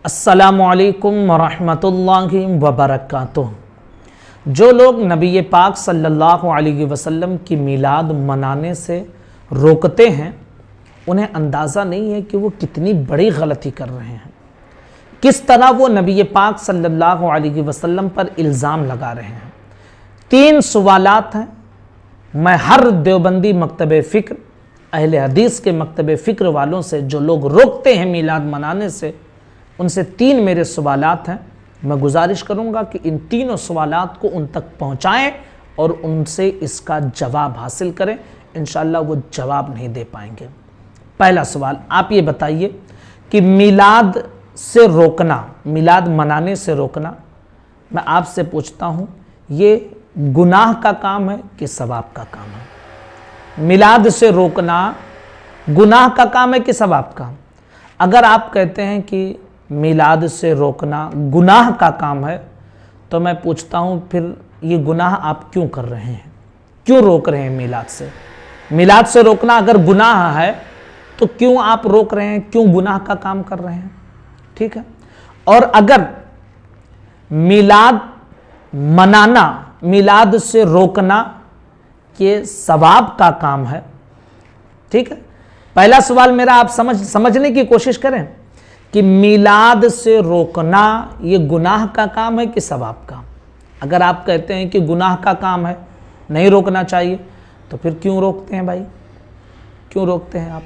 अस्सलामुअलैकुम वरहमतुल्लाहि वबरकातुह। जो लोग नबी पाक सल्लल्लाहु अलैहि वसल्लम की मीलाद मनाने से रोकते हैं, उन्हें अंदाज़ा नहीं है कि वो कितनी बड़ी गलती कर रहे हैं। किस तरह वो नबी पाक सल्लल्लाहु अलैहि वसल्लम पर इल्ज़ाम लगा रहे हैं। 3 सवालात हैं। मैं हर देवबंदी मकतब फ़िक्र, अहले हदीस के मकतब फ़िक्र वालों से, जो लोग रोकते हैं मीलाद मनाने से, उनसे 3 मेरे सवालात हैं। मैं गुजारिश करूंगा कि इन तीनों सवालात को उन तक पहुंचाएं और उनसे इसका जवाब हासिल करें। इंशाअल्लाह वो जवाब नहीं दे पाएंगे। पहला सवाल, आप ये बताइए कि मीलाद से रोकना, मीलाद मनाने से रोकना, मैं आपसे पूछता हूं, ये गुनाह का काम है कि सवाब का काम है? मीलाद से रोकना गुनाह का काम है कि सवाब का? अगर आप कहते हैं कि मीलाद से रोकना गुनाह का काम है, तो मैं पूछता हूँ, फिर ये गुनाह आप क्यों कर रहे हैं? क्यों रोक रहे हैं मीलाद से? मीलाद से रोकना अगर गुनाह है तो क्यों आप रोक रहे हैं? क्यों गुनाह का काम कर रहे हैं? ठीक है। और अगर मीलाद मनाना, मीलाद से रोकना ये सवाब का काम है, ठीक है। पहला सवाल मेरा आप समझने की कोशिश करें कि मीलाद से रोकना ये गुनाह का काम है कि सवाब का? अगर आप कहते हैं कि गुनाह का काम है, नहीं रोकना चाहिए, तो फिर क्यों रोकते हैं भाई? क्यों रोकते हैं आप?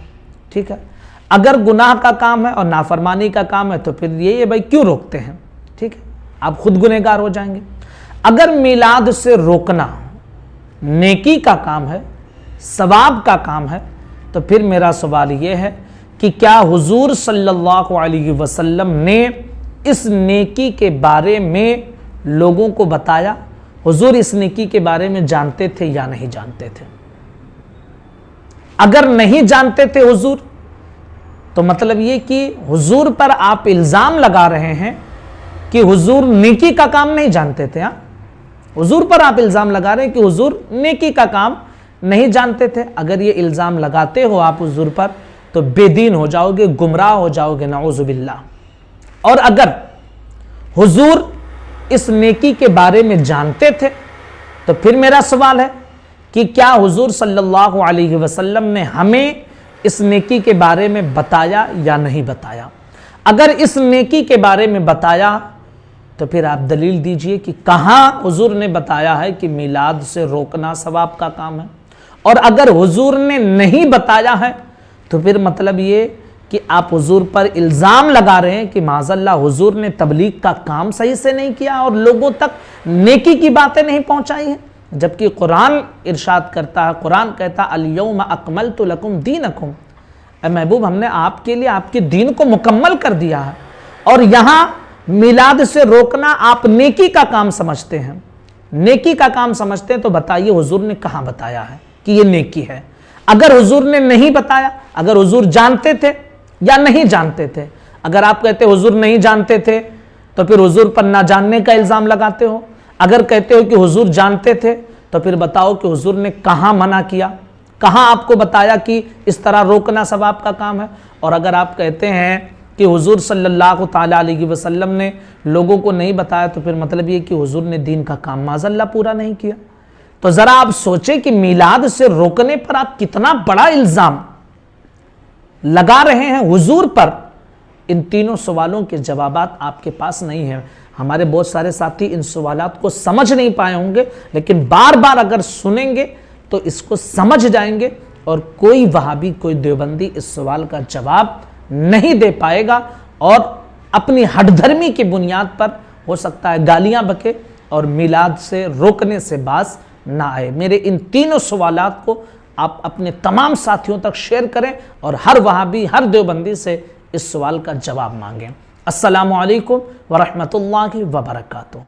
ठीक है। अगर गुनाह का काम है और नाफरमानी का काम है, तो फिर ये भाई क्यों रोकते हैं? ठीक है, आप खुद गुनहगार हो जाएंगे। अगर मीलाद से रोकना नेकी का काम है, सवाब का काम है, तो फिर मेरा सवाल ये है कि क्या हुजूर सल्लल्लाहु अलैहि वसल्लम ने इस नेकी के बारे में लोगों को बताया? हुजूर इस नेकी के बारे में जानते थे या नहीं जानते थे? अगर नहीं जानते थे हुजूर, तो मतलब ये कि हुजूर पर आप इल्जाम लगा रहे हैं कि हुजूर नेकी का काम नहीं जानते थे। हुजूर पर आप इल्जाम लगा रहे हैं कि हुजूर नेकी का काम नहीं जानते थे। अगर ये इल्जाम लगाते हो आप हुजूर पर, तो बेदीन हो जाओगे, गुमराह हो जाओगे, नऊजुबिल्लाह। और अगर हुजूर इस नेकी के बारे में जानते थे, तो फिर मेरा सवाल है कि क्या हुजूर सल्लल्लाहु अलैहि वसल्लम ने हमें इस नेकी के बारे में बताया या नहीं बताया? अगर इस नेकी के बारे में बताया, तो फिर आप दलील दीजिए कि कहां हुजूर ने बताया है कि मीलाद से रोकना सवाब का काम है। और अगर हुजूर ने नहीं बताया है, तो फिर मतलब ये कि आप हुजूर पर इल्ज़ाम लगा रहे हैं कि माज़अल्लाह हुजूर ने तबलीग का काम सही से नहीं किया और लोगों तक नेकी की बातें नहीं पहुंचाई हैं। जबकि कुरान इरशाद करता है, कुरान कहता है, अल-यौम अकमलतु लकुम दीनकुम, ए महबूब, हमने आपके लिए आपके दीन को मुकम्मल कर दिया है। और यहाँ मिलाद से रोकना आप नेकी का काम समझते हैं, नेकी का काम समझते हैं, तो बताइए हुजूर ने कहाँ बताया है कि ये नेकी है? अगर हुजूर ने नहीं बताया, अगर हुजूर जानते थे या नहीं जानते थे? अगर आप कहते हुजूर नहीं जानते थे, तो फिर हुजूर पर ना जानने का इल्जाम लगाते हो। अगर कहते हो कि हुजूर जानते थे, तो फिर बताओ कि हुजूर ने कहाँ मना किया, कहाँ आपको बताया कि इस तरह रोकना सवाब का काम है? और अगर आप कहते हैं कि हुजूर सल्लल्लाहु ताला अलैहि वसल्लम ने लोगों को नहीं बताया, तो फिर मतलब ये कि हुजूर ने दीन का काम माज़अल्लाह पूरा नहीं किया। तो जरा आप सोचें कि मीलाद से रोकने पर आप कितना बड़ा इल्जाम लगा रहे हैं हुजूर पर। इन तीनों सवालों के जवाबात आपके पास नहीं है। हमारे बहुत सारे साथी इन सवालात को समझ नहीं पाए होंगे, लेकिन बार बार अगर सुनेंगे तो इसको समझ जाएंगे, और कोई वहाबी, कोई देवबंदी इस सवाल का जवाब नहीं दे पाएगा और अपनी हठधर्मी की बुनियाद पर हो सकता है गालियां बके और मीलाद से रोकने से बाज ना आए। मेरे इन तीनों सवालात को आप अपने तमाम साथियों तक शेयर करें और हर वहाबी, हर देवबंदी से इस सवाल का जवाब मांगें। अस्सलामु अलैकुम वरहमतुल्लाहि वबरकातुहू।